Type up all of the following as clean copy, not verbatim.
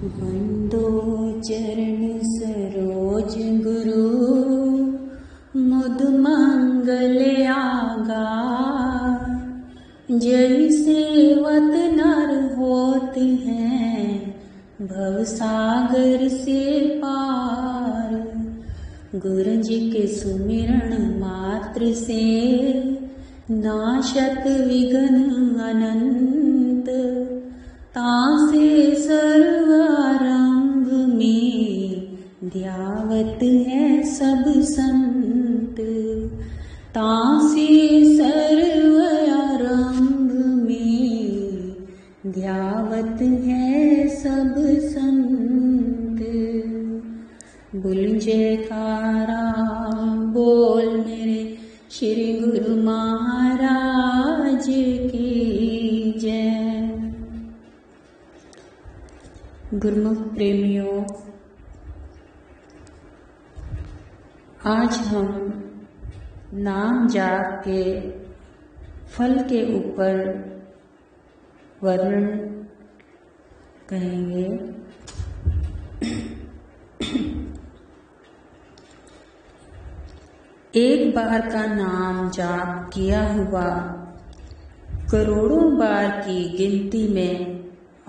वंदो चरण सरोज गुरु, मुद मंगल आगा। जय सेवत नर होत हैं, भव सागर से पार। गुरु जी के सुमिरन मात्र से, नाशत विघ्न अनंत। तासे सर्व आरंभ में, ध्यावत है सब संत। तासे सर्व आरंभ में, ध्यावत है सब संत। बोल जयकारा बोल मेरे श्री गुरु महाराज की जय। गुरुमुख प्रेमियों, आज हम नाम जाप के फल के ऊपर वर्णन कहेंगे। एक बार का नाम जाप किया हुआ करोड़ों बार की गिनती में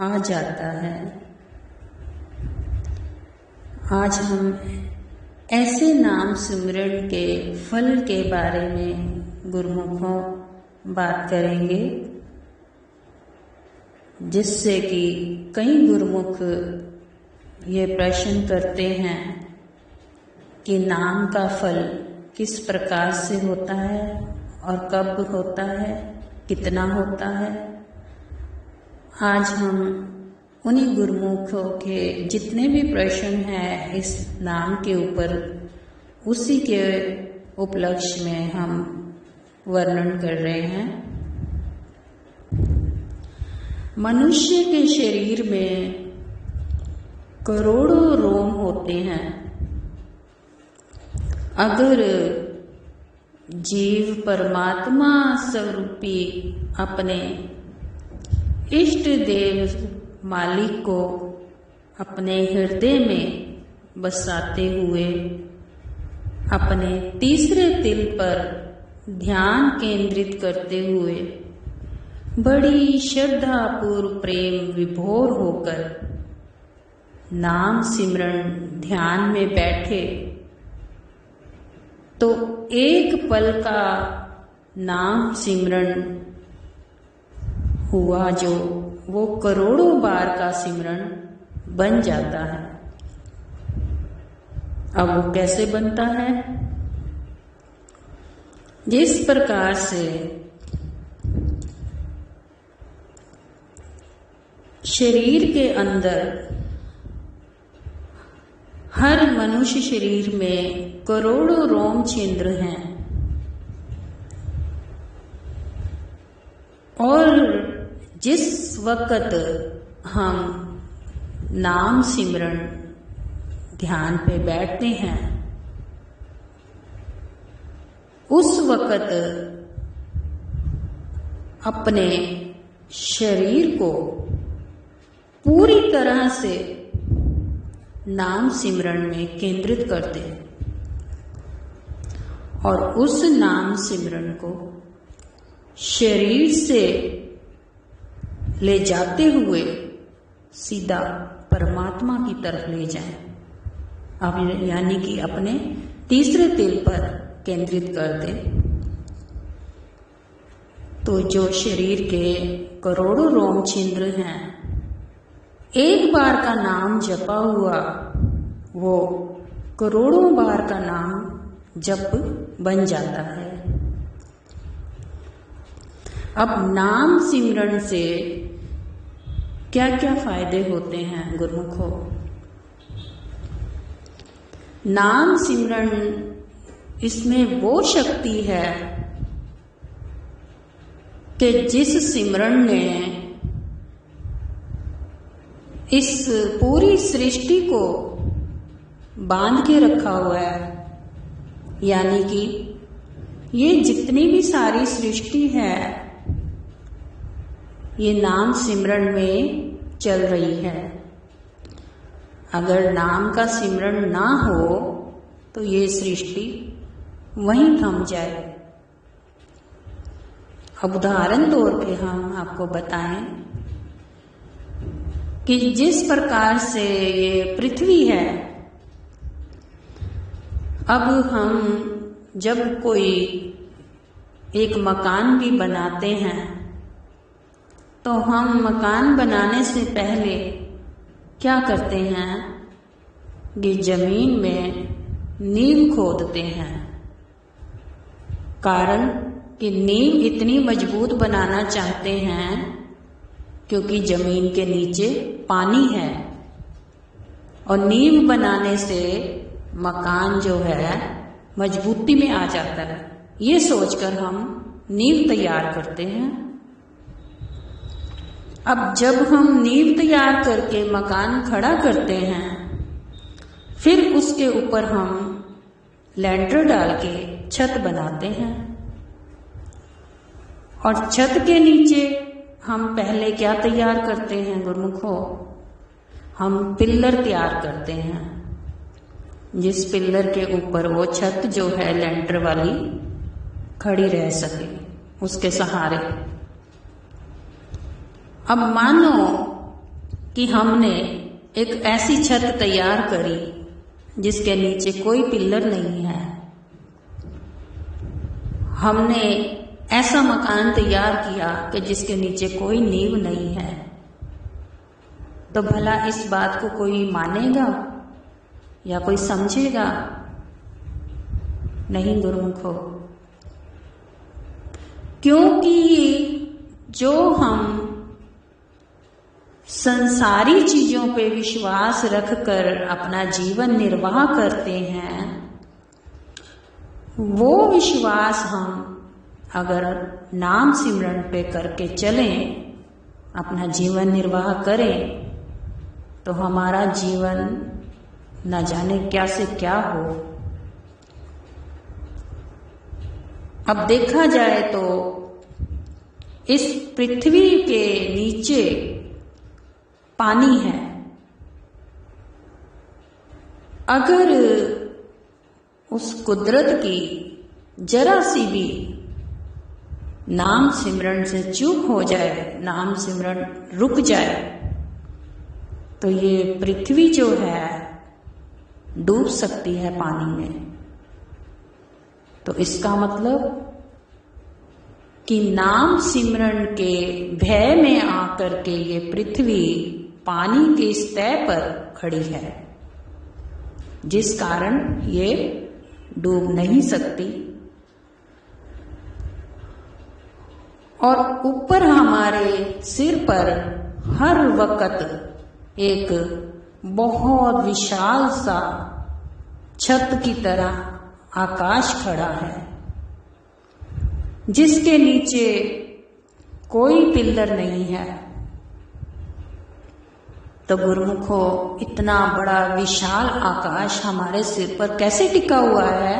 आ जाता है। आज हम ऐसे नाम सिमरन के फल के बारे में गुरुमुखों बात करेंगे, जिससे कि कई गुरुमुख ये प्रश्न करते हैं कि नाम का फल किस प्रकार से होता है और कब होता है, कितना होता है। आज हम उन्हीं गुरुमुखों के जितने भी प्रश्न हैं इस नाम के ऊपर, उसी के उपलक्ष्य में हम वर्णन कर रहे हैं। मनुष्य के शरीर में करोड़ों रोम होते हैं। अगर जीव परमात्मा स्वरूपी अपने इष्ट देव मालिक को अपने हृदय में बसाते हुए अपने तीसरे तिल पर ध्यान केंद्रित करते हुए बड़ी श्रद्धापूर्व प्रेम विभोर होकर नाम सिमरन ध्यान में बैठे, तो एक पल का नाम सिमरन हुआ जो वो करोड़ों बार का सिमरन बन जाता है। अब वो कैसे बनता है? जिस प्रकार से शरीर के अंदर, हर मनुष्य शरीर में करोड़ों रोम छिद्र हैं, और जिस वक्त हम नाम सिमरन ध्यान पे बैठते हैं, उस वक्त अपने शरीर को पूरी तरह से नाम सिमरन में केंद्रित करते हैं और उस नाम सिमरन को शरीर से ले जाते हुए सीधा परमात्मा की तरफ ले जाएं। अब यानी कि अपने तीसरे तिल पर केंद्रित कर दें। तो जो शरीर के करोड़ों रोम छिद्र हैं, एक बार का नाम जपा हुआ वो करोड़ों बार का नाम जप बन जाता है। अब नाम सिमरन से क्या क्या फायदे होते हैं गुरुमुखों? नाम सिमरन, इसमें वो शक्ति है कि जिस सिमरन ने इस पूरी सृष्टि को बांध के रखा हुआ है, यानी कि ये जितनी भी सारी सृष्टि है ये नाम सिमरन में चल रही है। अगर नाम का सिमरण ना हो तो ये सृष्टि वहीं थम जाए। अब उदाहरण तौर पे हम आपको बताएं कि जिस प्रकार से ये पृथ्वी है, अब हम जब कोई एक मकान भी बनाते हैं तो हम मकान बनाने से पहले क्या करते हैं कि जमीन में नींव खोदते हैं। कारण कि नींव इतनी मजबूत बनाना चाहते हैं क्योंकि जमीन के नीचे पानी है और नींव बनाने से मकान जो है मजबूती में आ जाता है। ये सोचकर हम नींव तैयार करते हैं। अब जब हम नींव तैयार करके मकान खड़ा करते हैं, फिर उसके ऊपर हम लैंटर डाल के छत बनाते हैं और छत के नीचे हम पहले क्या तैयार करते हैं गुरुमुखो? हम पिल्लर तैयार करते हैं, जिस पिल्लर के ऊपर वो छत जो है लैंटर वाली खड़ी रह सके, उसके सहारे। अब मानो कि हमने एक ऐसी छत तैयार करी जिसके नीचे कोई पिल्लर नहीं है। हमने ऐसा मकान तैयार किया कि जिसके नीचे कोई नींव नहीं है, तो भला इस बात को कोई मानेगा या कोई समझेगा? नहीं गुरुमुखो, क्योंकि जो हम संसारी चीजों पे विश्वास रखकर अपना जीवन निर्वाह करते हैं, वो विश्वास हम अगर नाम सिमरन पे करके चलें, अपना जीवन निर्वाह करें, तो हमारा जीवन न जाने क्या से क्या हो। अब देखा जाए तो इस पृथ्वी के नीचे पानी है। अगर उस कुदरत की जरा सी भी नाम सिमरन से चूक हो जाए, नाम सिमरन रुक जाए, तो ये पृथ्वी जो है डूब सकती है पानी में। तो इसका मतलब कि नाम सिमरन के भय में आकर के ये पृथ्वी पानी के सतह पर खड़ी है, जिस कारण ये डूब नहीं सकती। और ऊपर हमारे सिर पर हर वक्त एक बहुत विशाल सा छत की तरह आकाश खड़ा है, जिसके नीचे कोई पिल्लर नहीं है। तो गुरुमुखो, इतना बड़ा विशाल आकाश हमारे सिर पर कैसे टिका हुआ है?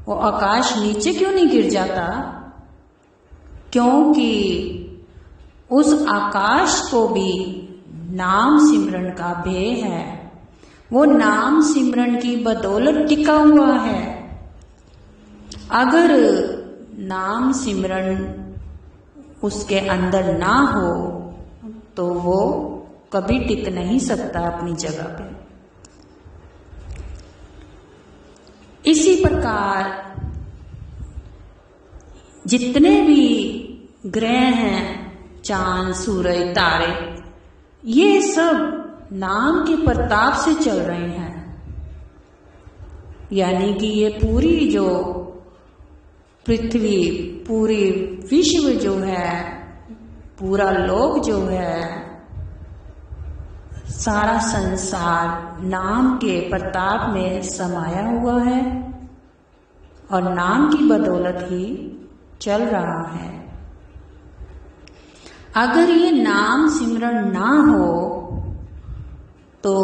वो आकाश नीचे क्यों नहीं गिर जाता? क्योंकि उस आकाश को भी नाम सिमरन का भय है। वो नाम सिमरन की बदौलत टिका हुआ है। अगर नाम सिमरन उसके अंदर ना हो तो वो कभी टिक नहीं सकता अपनी जगह पे। इसी प्रकार जितने भी ग्रह हैं, चांद, सूरज, तारे, ये सब नाम के प्रताप से चल रहे हैं। यानी कि ये पूरी जो पृथ्वी, पूरी विश्व जो है, पूरा लोक जो है, सारा संसार नाम के प्रताप में समाया हुआ है और नाम की बदौलत ही चल रहा है। अगर ये नाम सिमरन ना हो तो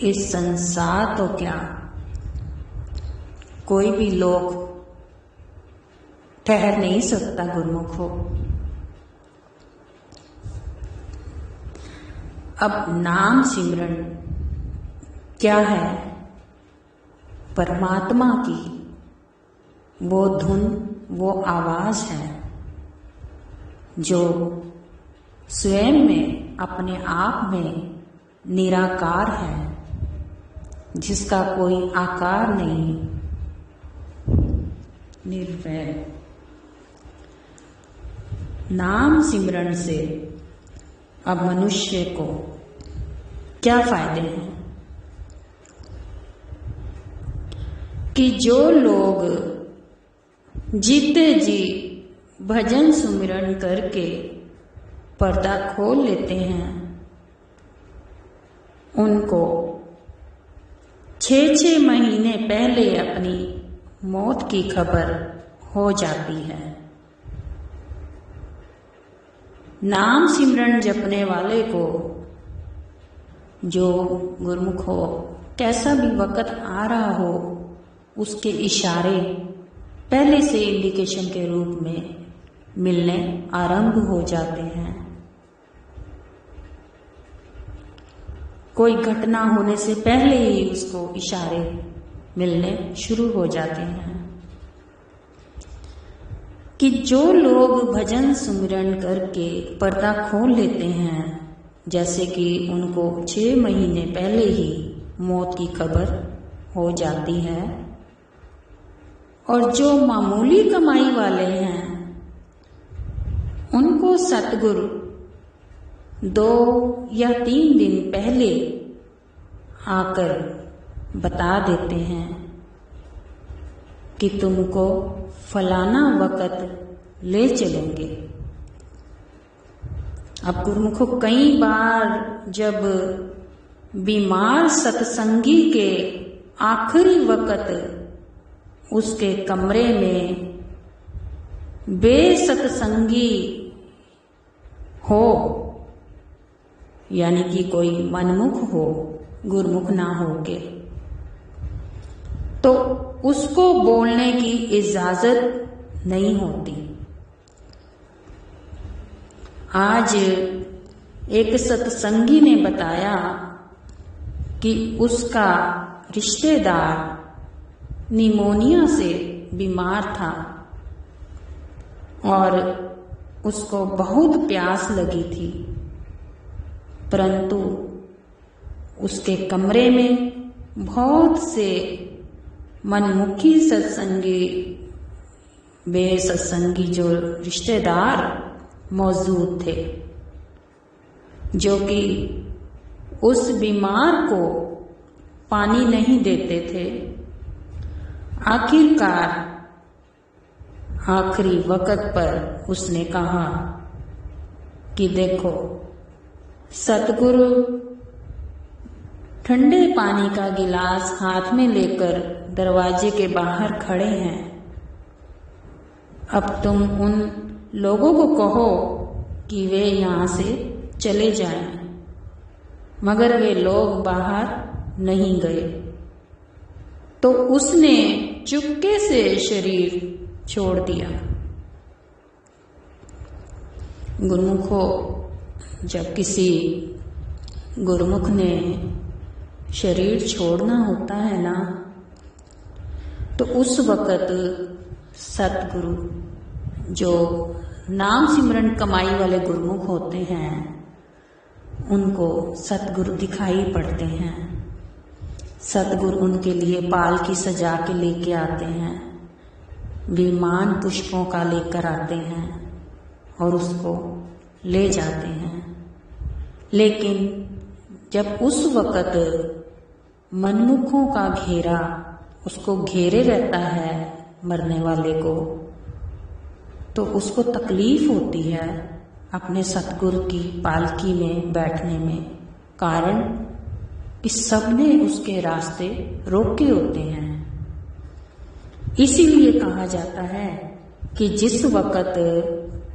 इस संसार तो क्या, कोई भी लोग ठहर नहीं सकता गुरुमुखो। अब नाम सिमरन क्या है? परमात्मा की वो धुन, वो आवाज है जो स्वयं में अपने आप में निराकार है, जिसका कोई आकार नहीं, निर्वैर। नाम सिमरन से अब मनुष्य को क्या फायदे हैं कि जो लोग जीते जी भजन सुमिरन करके पर्दा खोल लेते हैं, उनको 6-6 महीने पहले अपनी मौत की खबर हो जाती है। नाम सिमरन जपने वाले को, जो गुरमुख हो, कैसा भी वक़्त आ रहा हो, उसके इशारे पहले से इंडिकेशन के रूप में मिलने आरंभ हो जाते हैं। कोई घटना होने से पहले ही उसको इशारे मिलने शुरू हो जाते हैं कि जो लोग भजन सुमिरन करके पर्दा खोल लेते हैं, जैसे कि उनको 6 महीने पहले ही मौत की खबर हो जाती है, और जो मामूली कमाई वाले हैं उनको सतगुरु 2 या 3 दिन पहले आकर बता देते हैं कि तुमको फलाना वक़्त ले चलेंगे। अब गुरुमुखों, कई बार जब बीमार सत्संगी के आखिरी वक़्त उसके कमरे में बेसत्संगी हो, यानी कि कोई मनमुख हो, गुरमुख ना होके, तो उसको बोलने की इजाजत नहीं होती। आज एक सत्संगी ने बताया कि उसका रिश्तेदार निमोनिया से बीमार था और उसको बहुत प्यास लगी थी, परंतु उसके कमरे में बहुत से मनमुखी सत्संगी, बेसत्संगी जो रिश्तेदार मौजूद थे, जो कि उस बीमार को पानी नहीं देते थे। आखिरकार आखिरी वक़्त पर उसने कहा कि देखो, सतगुरु ठंडे पानी का गिलास हाथ में लेकर दरवाजे के बाहर खड़े हैं। अब तुम उन लोगों को कहो कि वे यहाँ से चले जाएं, मगर वे लोग बाहर नहीं गए। तो उसने चुपके से शरीर छोड़ दिया। गुरुमुखों, जब किसी गुरुमुख ने शरीर छोड़ना होता है ना, तो उस वक़्त सतगुरु, जो नाम सिमरन कमाई वाले गुरुमुख होते हैं, उनको सतगुरु दिखाई पड़ते हैं। सतगुरु उनके लिए पालकी सजा के लेके आते हैं, विमान पुष्पों का लेकर आते हैं और उसको ले जाते हैं। लेकिन जब उस वक़्त मनमुखों का घेरा उसको घेरे रहता है, मरने वाले को, तो उसको तकलीफ होती है अपने सतगुरु की पालकी में बैठने में, कारण कि सबने उसके रास्ते रोके होते हैं। इसीलिए कहा जाता है कि जिस वक़्त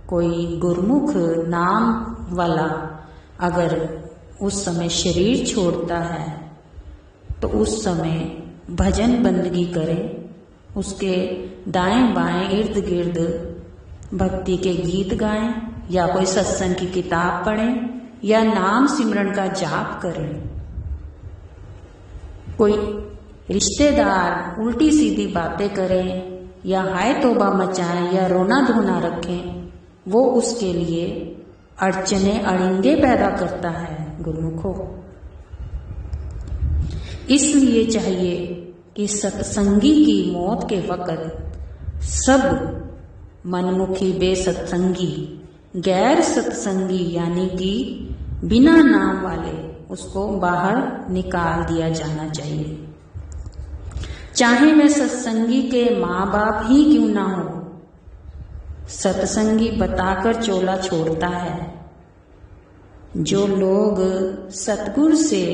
कोई गुरमुख नाम वाला अगर उस समय शरीर छोड़ता है, तो उस समय भजन बंदगी करे, उसके दाएं बाएं इर्द गिर्द भक्ति के गीत गाएं, या कोई सत्संग की किताब पढ़ें, या नाम सिमरन का जाप करें। कोई रिश्तेदार उल्टी सीधी बातें करें या हाय तौबा मचाएं या रोना धोना रखें, वो उसके लिए अड़चने अड़िंगे पैदा करता है गुरुमुखों। इसलिए चाहिए कि सत्संगी की मौत के वक़्त सब मनमुखी बेसत्संगी गैर सत्संगी यानी कि बिना नाम वाले उसको बाहर निकाल दिया जाना चाहिए। चाहे वह सत्संगी के माँ बाप ही क्यों ना हो, सत्संगी बताकर चोला छोड़ता है। जो लोग सतगुरु से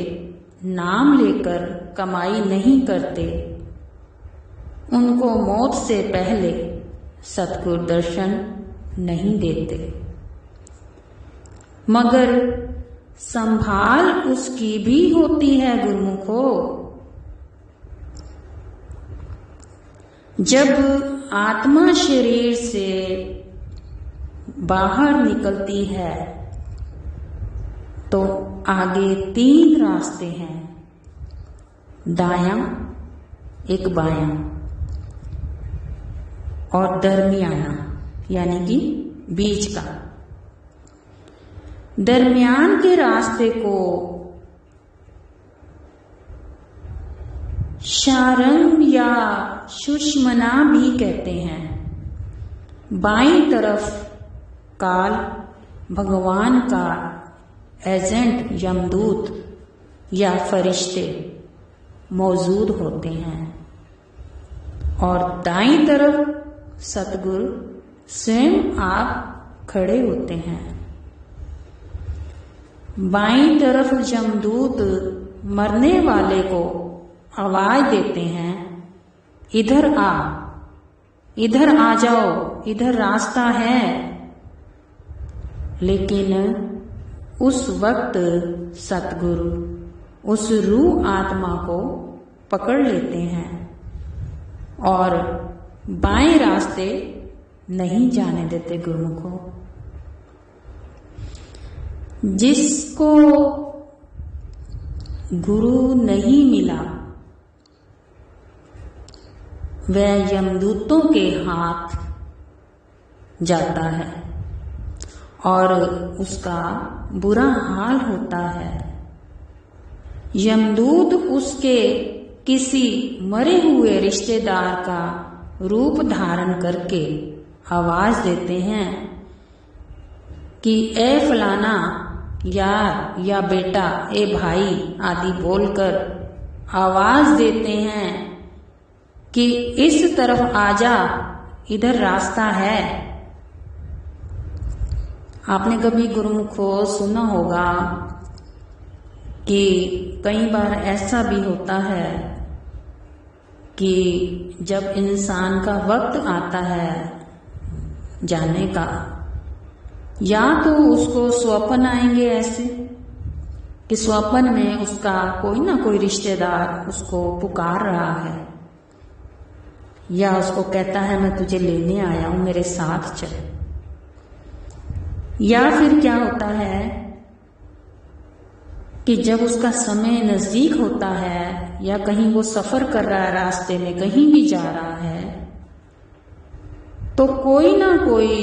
नाम लेकर कमाई नहीं करते, उनको मौत से पहले सतगुरु दर्शन नहीं देते, मगर संभाल उसकी भी होती है गुरुमुखों। जब आत्मा शरीर से बाहर निकलती है तो आगे 3 रास्ते हैं, दायां, एक बायां और दरमियाना यानी कि बीच का। दरमियान के रास्ते को शारंग या सुषमना भी कहते हैं। बाईं तरफ काल भगवान का एजेंट यमदूत या फरिश्ते मौजूद होते हैं और दाईं तरफ सतगुरु स्वयं आप खड़े होते हैं। बाईं तरफ यमदूत मरने वाले को आवाज देते हैं, इधर आ जाओ, इधर रास्ता है। लेकिन उस वक्त सतगुरु उस रूह आत्मा को पकड़ लेते हैं और बाएं रास्ते नहीं जाने देते गुरुमुखों। जिसको गुरु नहीं मिला वह यमदूतों के हाथ जाता है और उसका बुरा हाल होता है। यमदूत उसके किसी मरे हुए रिश्तेदार का रूप धारण करके आवाज देते हैं कि ए फलाना, यार या बेटा, ए भाई आदि बोलकर आवाज देते हैं कि इस तरफ आजा, इधर रास्ता है। आपने कभी गुरुमुखों सुना होगा कि कई बार ऐसा भी होता है कि जब इंसान का वक्त आता है जाने का, या तो उसको स्वप्न आएंगे ऐसे कि स्वप्न में उसका कोई ना कोई रिश्तेदार उसको पुकार रहा है या उसको कहता है मैं तुझे लेने आया हूं, मेरे साथ चल। या फिर क्या होता है कि जब उसका समय नजदीक होता है या कहीं वो सफर कर रहा है, रास्ते में कहीं भी जा रहा है, तो कोई ना कोई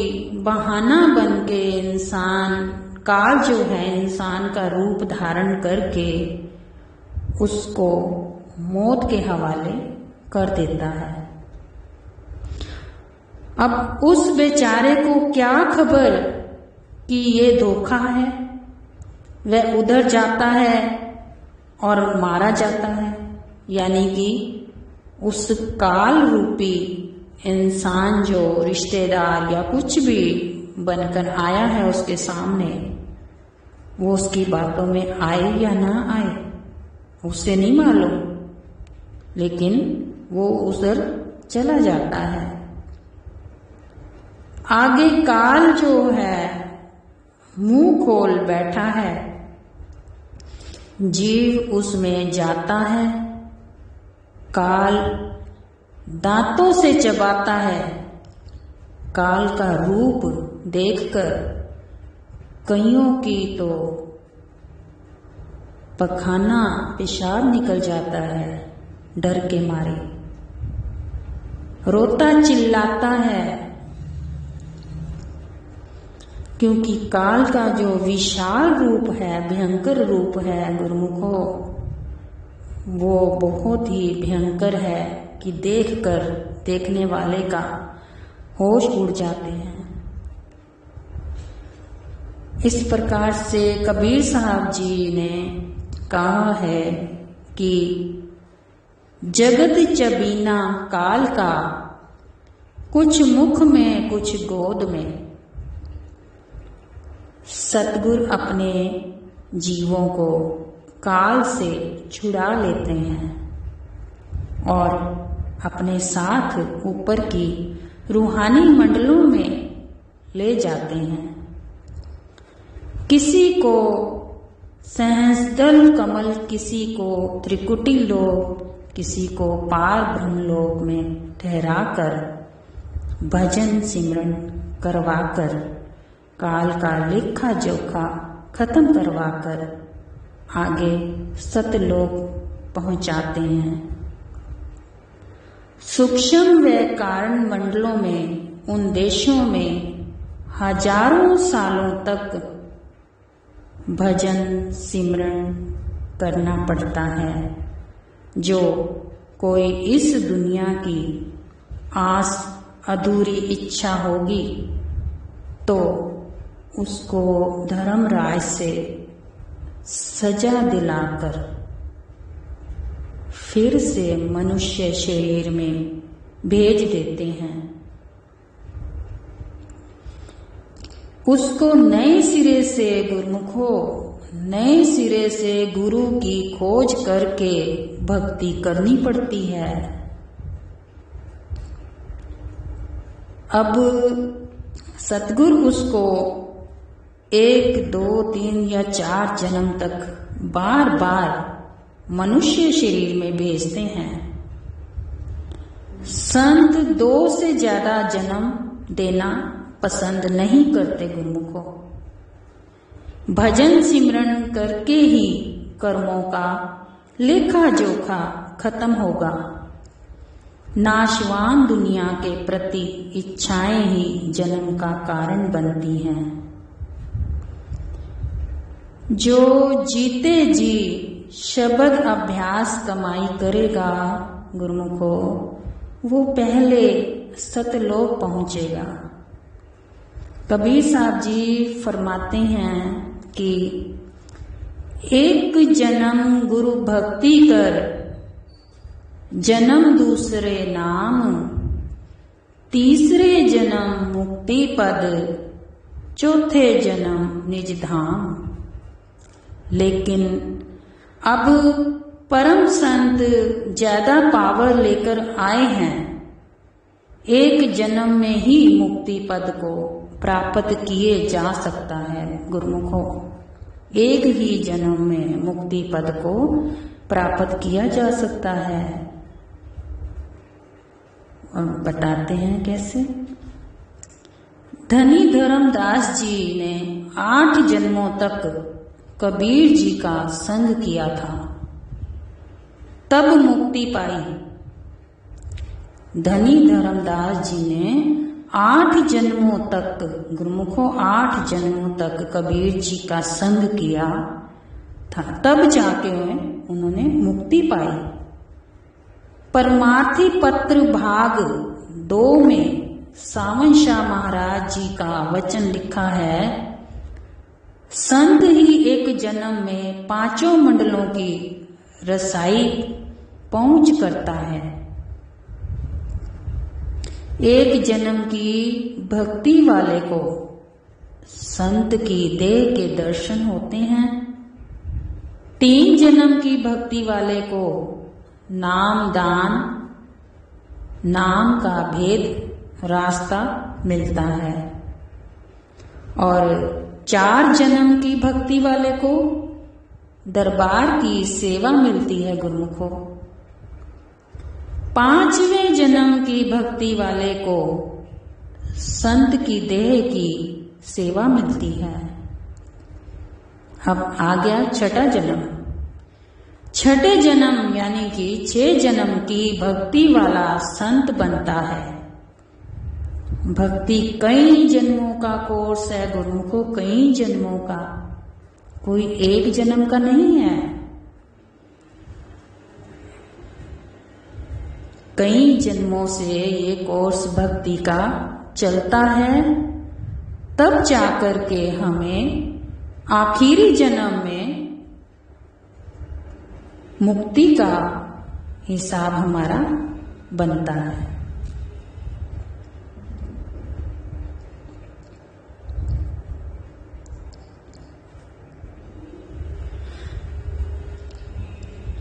बहाना बन के इंसान काल जो है इंसान का रूप धारण करके उसको मौत के हवाले कर देता है। अब उस बेचारे को क्या खबर कि ये धोखा है। वह उधर जाता है और मारा जाता है, यानी कि उस काल रूपी इंसान जो रिश्तेदार या कुछ भी बनकर आया है उसके सामने, वो उसकी बातों में आए या ना आए उससे नहीं मालूम, लेकिन वो उधर चला जाता है। आगे काल जो है मुंह खोल बैठा है, जीव उसमें जाता है, काल दांतों से चबाता है। काल का रूप देखकर कईयों की तो पखाना पेशाब निकल जाता है डर के मारे, रोता चिल्लाता है, क्योंकि काल का जो विशाल रूप है, भयंकर रूप है गुरुमुखों, वो बहुत ही भयंकर है कि देखकर देखने वाले का होश उड़ जाते हैं। इस प्रकार से कबीर साहब जी ने कहा है कि जगत चबीना काल का, कुछ मुख में कुछ गोद में। सतगुरु अपने जीवों को काल से छुड़ा लेते हैं और अपने साथ ऊपर की रूहानी मंडलों में ले जाते हैं। किसी को सहस्रदल कमल, किसी को त्रिकुटी लोक, किसी को पार ब्रह्मलोक में ठहराकर भजन सिमरन करवाकर काल का लेखा जोखा खत्म करवाकर आगे सतलोक पहुंचाते हैं। सूक्ष्म व कारण मंडलों में, उन देशों में हजारों सालों तक भजन सिमरन करना पड़ता है। जो कोई इस दुनिया की आस अधूरी इच्छा होगी तो उसको धर्मराज से सजा दिलाकर फिर से मनुष्य शरीर में भेज देते हैं। उसको नए सिरे से गुरुमुखों, नए सिरे से गुरु की खोज करके भक्ति करनी पड़ती है। अब सतगुरु उसको 1, 2, 3 या 4 जन्म तक बार बार मनुष्य शरीर में भेजते हैं। संत 2 से ज्यादा जन्म देना पसंद नहीं करते गुरुमुखों। भजन सिमरन करके ही कर्मों का लेखा जोखा खत्म होगा। नाशवान दुनिया के प्रति इच्छाएं ही जन्म का कारण बनती हैं। जो जीते जी शब्द अभ्यास कमाई करेगा गुरुमुखों, वो पहले सतलोक पहुंचेगा। कबीर साहब जी फरमाते हैं कि एक जन्म गुरु भक्ति कर, जन्म दूसरे नाम, तीसरे जन्म मुक्ति पद, चौथे जन्म निज धाम। लेकिन अब परम संत ज्यादा पावर लेकर आए हैं। एक जन्म में ही मुक्ति पद को प्राप्त किए जा सकता है गुरुमुखों। एक ही जन्म में मुक्ति पद को प्राप्त किया जा सकता है। और बताते हैं कैसे। धनी धर्मदास जी ने 8 जन्मों तक कबीर जी का संग किया था, तब मुक्ति पाई। धनी धर्मदास जी ने 8 जन्मों तक गुरुमुखों 8 जन्मों तक कबीर जी का संग किया था, तब जाके उन्होंने मुक्ति पाई। परमार्थी पत्र भाग 2 में सावन शाह महाराज जी का वचन लिखा है, संत ही एक जन्म में 5 मंडलों की रसाई पहुंच करता है। एक जन्म की भक्ति वाले को संत की देह के दर्शन होते हैं। 3 जन्म की भक्ति वाले को नाम दान, नाम का भेद रास्ता मिलता है। और 4 जन्म की भक्ति वाले को दरबार की सेवा मिलती है गुरुमुखों। 5वें जन्म की भक्ति वाले को संत की देह की सेवा मिलती है। अब आ गया 6ठा जन्म। छठे जन्म यानी कि 6 जन्म की भक्ति वाला संत बनता है। भक्ति कई जन्मों का कोर्स है गुरुमुखो, कई जन्मों का, कोई एक जन्म का नहीं है। कई जन्मों से ये कोर्स भक्ति का चलता है, तब जाकर के हमें आखिरी जन्म में मुक्ति का हिसाब हमारा बनता है।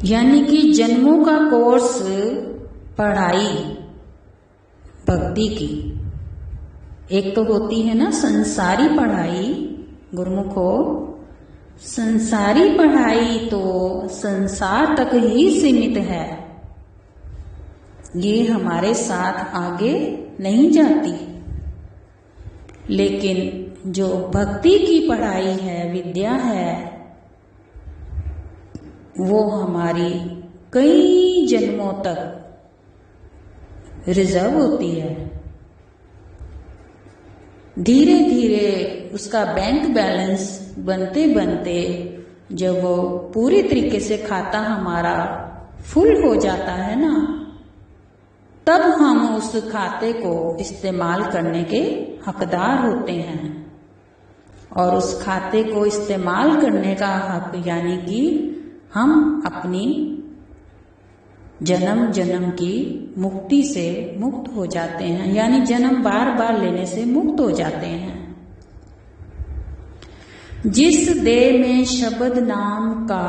यानी कि जन्मों का कोर्स पढ़ाई भक्ति की एक तो होती है ना संसारी पढ़ाई गुरुमुखो। संसारी पढ़ाई तो संसार तक ही सीमित है, ये हमारे साथ आगे नहीं जाती। लेकिन जो भक्ति की पढ़ाई है, विद्या है, वो हमारी कई जन्मों तक रिजर्व होती है। धीरे धीरे उसका बैंक बैलेंस बनते बनते जब वो पूरी तरीके से खाता हमारा फुल हो जाता है ना, तब हम उस खाते को इस्तेमाल करने के हकदार होते हैं। और उस खाते को इस्तेमाल करने का हक यानी कि हम अपनी जन्म जन्म की मुक्ति से मुक्त हो जाते हैं, यानी जन्म बार बार लेने से मुक्त हो जाते हैं। जिस देह में शब्द नाम का,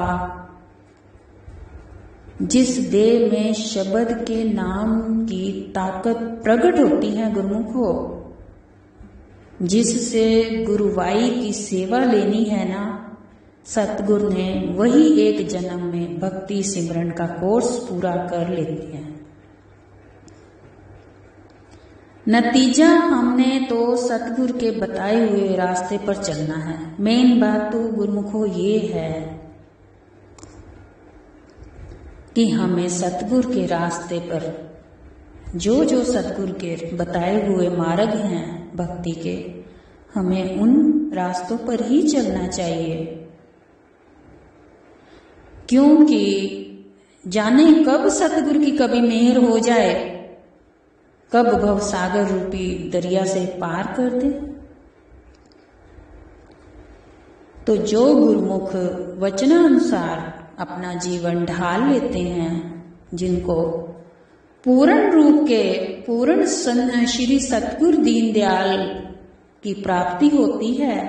जिस देह में शब्द के नाम की ताकत प्रकट होती है गुरुमुखो, जिससे गुरुवाई की सेवा लेनी है ना, सतगुरु ने वही एक जन्म में भक्ति सिमरन का कोर्स पूरा कर लेते हैं। नतीजा हमने तो सतगुरु के बताए हुए रास्ते पर चलना है। मेन बात तो गुरुमुखो ये है कि हमें सतगुरु के रास्ते पर जो जो सतगुरु के बताए हुए मार्ग हैं भक्ति के, हमें उन रास्तों पर ही चलना चाहिए। क्योंकि जाने कब सतगुरु की कभी मेहर हो जाए, कब भवसागर रूपी दरिया से पार कर दे। तो जो गुरुमुख वचनानुसार अपना जीवन ढाल लेते हैं, जिनको पूर्ण रूप के पूर्ण श्री सतगुरु दीनदयाल की प्राप्ति होती है,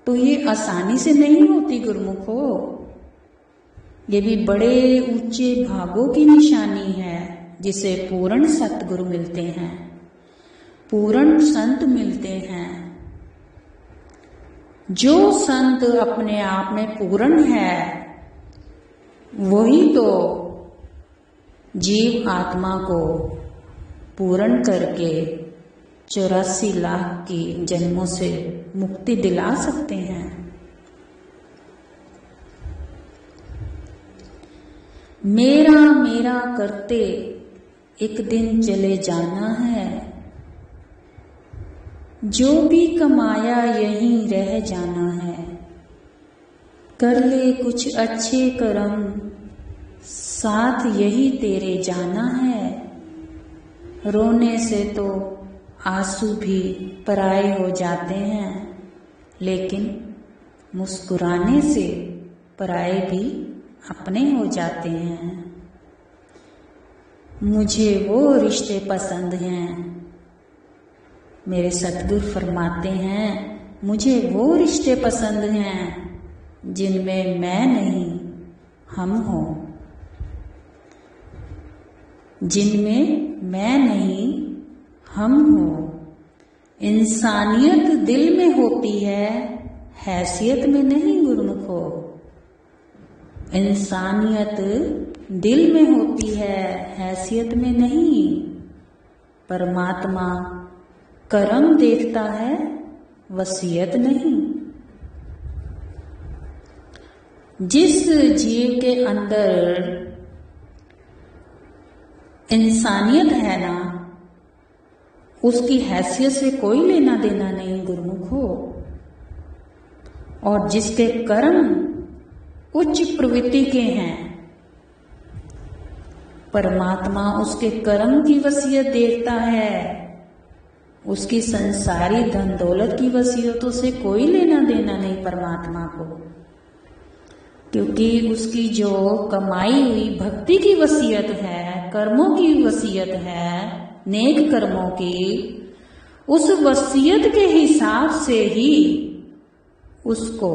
तो ये आसानी से नहीं होती गुरुमुखो। ये भी बड़े ऊंचे भागों की निशानी है जिसे पूर्ण सतगुरु मिलते हैं, पूर्ण संत मिलते हैं। जो संत अपने आप में पूर्ण है, वही तो जीव आत्मा को पूर्ण करके 84 लाख की जन्मों से मुक्ति दिला सकते हैं। मेरा मेरा करते एक दिन चले जाना है, जो भी कमाया यहीं रह जाना है। कर ले कुछ अच्छे कर्म, साथ यही तेरे जाना है। रोने से तो आंसू भी पराए हो जाते हैं, लेकिन मुस्कुराने से पराए भी अपने हो जाते हैं। मुझे वो रिश्ते पसंद हैं, मेरे सतगुरु फरमाते हैं, मुझे वो रिश्ते पसंद हैं जिनमें मैं नहीं हम हो, जिनमें मैं नहीं हम हो। इंसानियत दिल में होती है, हैसियत में नहीं गुरुमुखो। इंसानियत दिल में होती है, हैसियत में नहीं। परमात्मा कर्म देखता है, वसीयत नहीं। जिस जीव के अंदर इंसानियत है ना, उसकी हैसियत से कोई लेना देना नहीं गुरुमुख हो। और जिसके कर्म उच्च प्रवृत्ति के हैं, परमात्मा उसके कर्म की वसीयत देता है। उसकी संसारी धन दौलत की वसीयतों से कोई लेना देना नहीं परमात्मा को, क्योंकि उसकी जो कमाई हुई भक्ति की वसीयत है, कर्मों की वसीयत है, नेक कर्मों की, उस वसीयत के हिसाब से ही उसको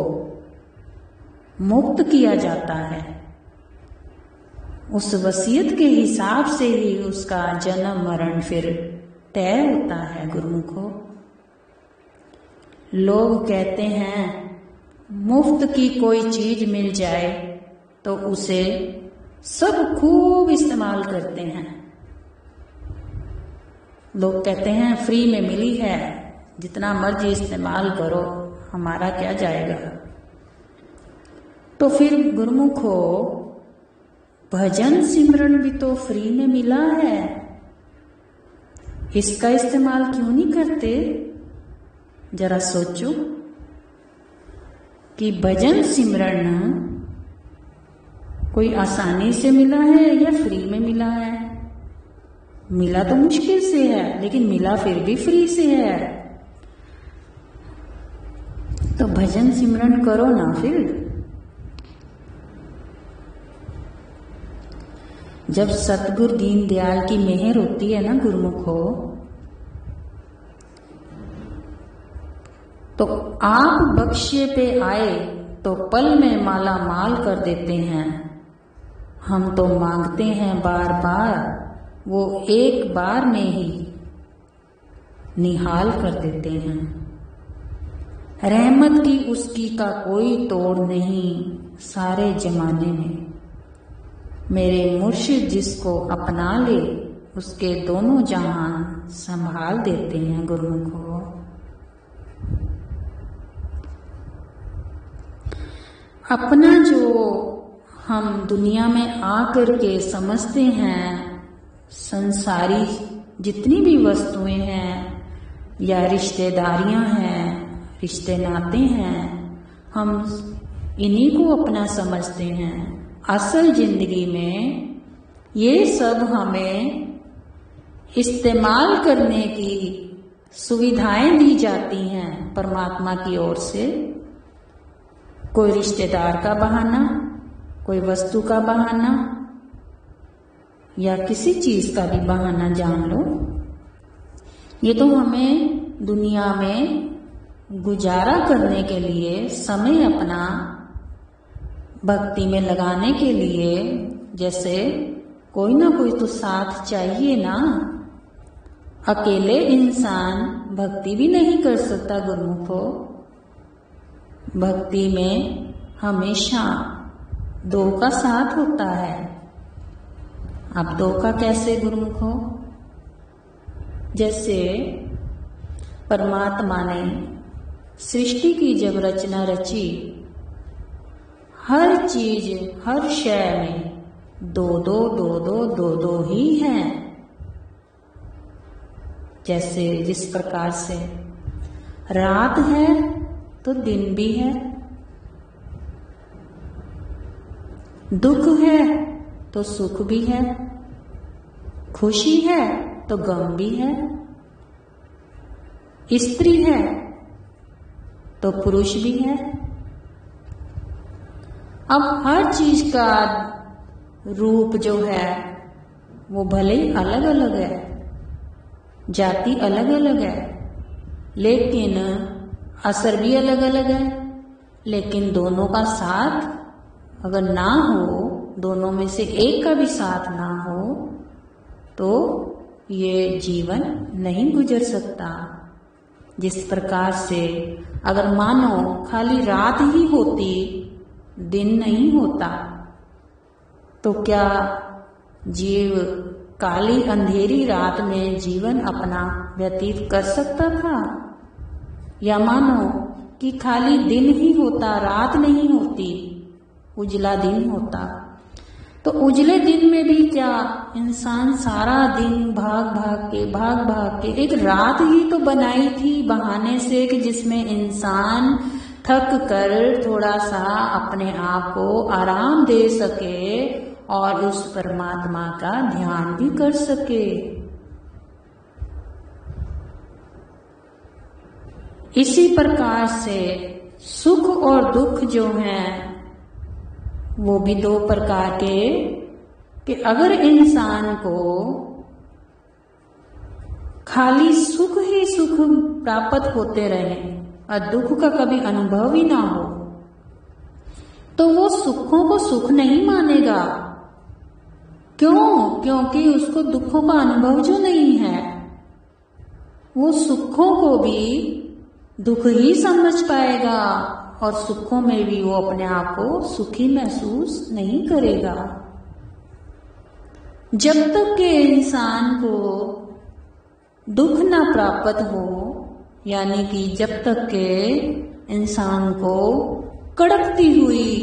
मुक्त किया जाता है। उस वसीयत के हिसाब से ही उसका जन्म मरण फिर तय होता है गुरुमुखो। लोग कहते हैं मुफ्त की कोई चीज मिल जाए तो उसे सब खूब इस्तेमाल करते हैं। लोग कहते हैं फ्री में मिली है, जितना मर्जी इस्तेमाल करो, हमारा क्या जाएगा। तो फिर गुरुमुखो, भजन सिमरन भी तो फ्री में मिला है, इसका इस्तेमाल क्यों नहीं करते? जरा सोचो कि भजन सिमरन कोई आसानी से मिला है या फ्री में मिला है? मिला तो मुश्किल से है, लेकिन मिला फिर भी फ्री से है। तो भजन सिमरन करो ना फिर। जब सतगुरु दीनदयाल की मेहर होती है ना गुरुमुखो, तो आप बख्शे पे आए तो पल में माला माल कर देते हैं। हम तो मांगते हैं बार बार, वो एक बार में ही निहाल कर देते हैं। रहमत की उसकी का कोई तोड़ नहीं सारे जमाने में। मेरे मुर्शिद जिसको अपना ले, उसके दोनों जहान संभाल देते हैं गुरुमुखो। अपना जो हम दुनिया में आकर के समझते हैं, संसारी जितनी भी वस्तुएं हैं या रिश्तेदारियां हैं, रिश्ते नाते हैं, हम इन्हीं को अपना समझते हैं। असल जिंदगी में ये सब हमें इस्तेमाल करने की सुविधाएं दी जाती हैं परमात्मा की ओर से। कोई रिश्तेदार का बहाना, कोई वस्तु का बहाना, या किसी चीज का भी बहाना जान लो। ये तो हमें दुनिया में गुजारा करने के लिए, समय अपना भक्ति में लगाने के लिए, जैसे कोई ना कोई तो साथ चाहिए ना। अकेले इंसान भक्ति भी नहीं कर सकता गुरुमुखो। भक्ति में हमेशा दो का साथ होता है। अब दो का कैसे गुरुमुखो? जैसे परमात्मा ने सृष्टि की जब रचना रची, हर चीज हर शय में दो दो दो दो दो दो ही हैं। जैसे जिस प्रकार से रात है तो दिन भी है, दुख है तो सुख भी है, खुशी है तो गम भी है, स्त्री है तो पुरुष भी है। अब हर चीज का रूप जो है वो भले ही अलग अलग है, जाति अलग अलग है, लेकिन असर भी अलग अलग है। लेकिन दोनों का साथ अगर ना हो, दोनों में से एक का भी साथ ना हो, तो ये जीवन नहीं गुजर सकता। जिस प्रकार से अगर मानो खाली रात ही होती, दिन नहीं होता, तो क्या जीव काली अंधेरी रात में जीवन अपना व्यतीत कर सकता था? या मानो कि खाली दिन ही होता, रात नहीं होती, उजला दिन होता। तो उजले दिन में भी क्या इंसान सारा दिन भाग भाग के एक रात ही तो बनाई थी बहाने से कि जिसमें इंसान थक कर थोड़ा सा अपने आप को आराम दे सके और उस परमात्मा का ध्यान भी कर सके। इसी प्रकार से सुख और दुख जो हैं वो भी दो प्रकार के, कि अगर इंसान को खाली सुख ही सुख प्राप्त होते रहे और दुख का कभी अनुभव ही ना हो तो वो सुखों को सुख नहीं मानेगा। क्यों? क्योंकि उसको दुखों का अनुभव जो नहीं है वो सुखों को भी दुख ही समझ पाएगा और सुखों में भी वो अपने आप को सुखी महसूस नहीं करेगा। जब तक के इंसान को दुख ना प्राप्त हो, यानी कि जब तक के इंसान को कड़कती हुई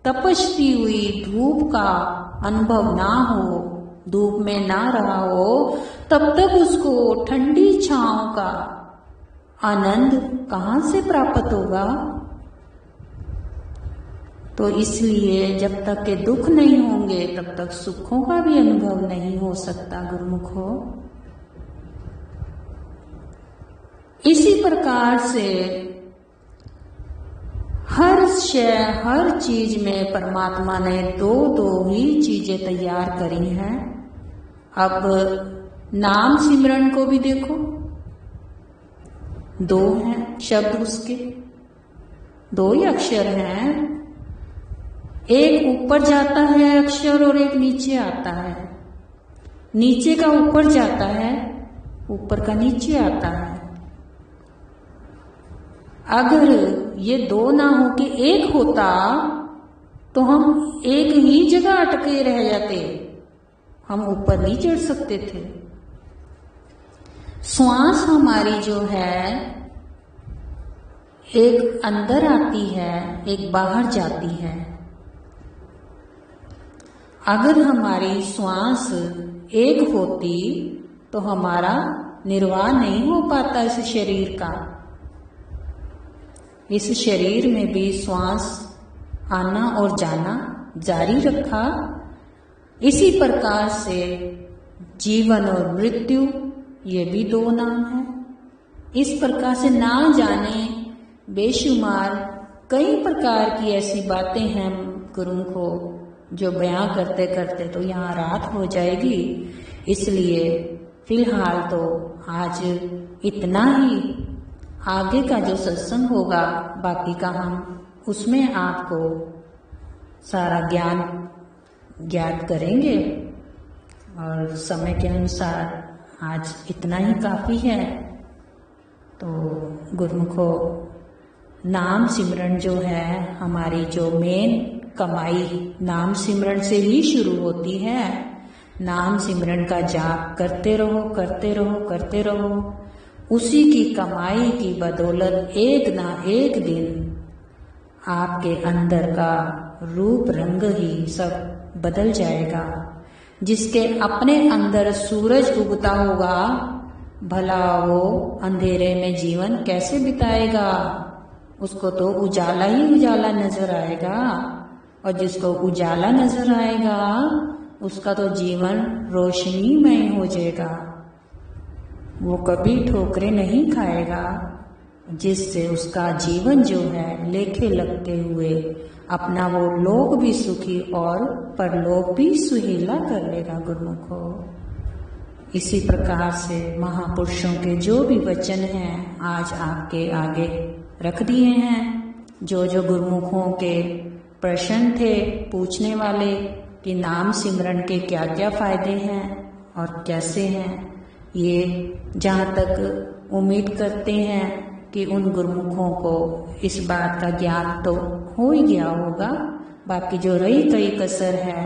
तपस्ती हुई धूप का अनुभव ना हो, धूप में ना रहा हो, तब तक उसको ठंडी छांव का आनंद कहाँ से प्राप्त होगा। तो इसलिए जब तक के दुख नहीं होंगे तब तक सुखों का भी अनुभव नहीं हो सकता गुरुमुखो। इसी प्रकार से हर शय हर चीज में परमात्मा ने दो ही चीजें तैयार करी हैं। अब नाम सिमरन को भी देखो, दो हैं शब्द उसके, दो ही अक्षर हैं। एक ऊपर जाता है अक्षर और एक नीचे आता है, नीचे का ऊपर जाता है, ऊपर का नीचे आता है। अगर ये दो ना हो के एक होता तो हम एक ही जगह अटके रह जाते, हम ऊपर नहीं चढ़ सकते थे। श्वास हमारी जो है एक अंदर आती है, एक बाहर जाती है। अगर हमारी श्वास एक होती तो हमारा निर्वाह नहीं हो पाता इस शरीर का। इस शरीर में भी श्वास आना और जाना जारी रखा। इसी प्रकार से जीवन और मृत्यु ये भी दो नाम है। इस प्रकार से ना जाने बेशुमार कई प्रकार की ऐसी बातें हैं गुरुमुखो जो बयां करते करते तो यहाँ रात हो जाएगी। इसलिए फिलहाल तो आज इतना ही। आगे का जो सत्संग होगा बाकी का हम उसमें आपको सारा ज्ञान ज्ञात करेंगे और समय के अनुसार आज इतना ही काफ़ी है। तो गुरुमुखो नाम सिमरन जो है हमारी जो मेन कमाई नाम सिमरन से ही शुरू होती है। नाम सिमरन का जाप करते रहो करते रहो करते रहो। उसी की कमाई की बदौलत एक ना एक दिन आपके अंदर का रूप रंग ही सब बदल जाएगा। जिसके अपने अंदर सूरज उगता होगा भला वो अंधेरे में जीवन कैसे बिताएगा। उसको तो उजाला ही उजाला नजर आएगा और जिसको उजाला नजर आएगा उसका तो जीवन रोशनीमय हो जाएगा। वो कभी ठोकरें नहीं खाएगा जिससे उसका जीवन जो है लेखे लगते हुए अपना वो लोक भी सुखी और परलोक भी सुहेला कर लेगा गुरुमुखो। इसी प्रकार से महापुरुषों के जो भी वचन हैं आज आपके आगे रख दिए हैं। जो जो गुरुमुखों के प्रश्न थे पूछने वाले कि नाम सिमरन के क्या क्या फायदे हैं और कैसे हैं, ये जहाँ तक उम्मीद करते हैं कि उन गुरुमुखों को इस बात का ज्ञान तो हो ही गया होगा। बाकी जो रही कई कसर है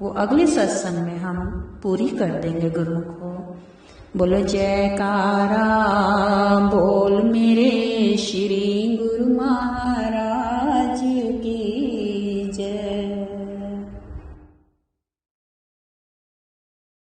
वो अगले सत्संग में हम पूरी कर देंगे गुरुमुखों। बोलो जयकारा बोल मेरे श्री गुरु महाराज।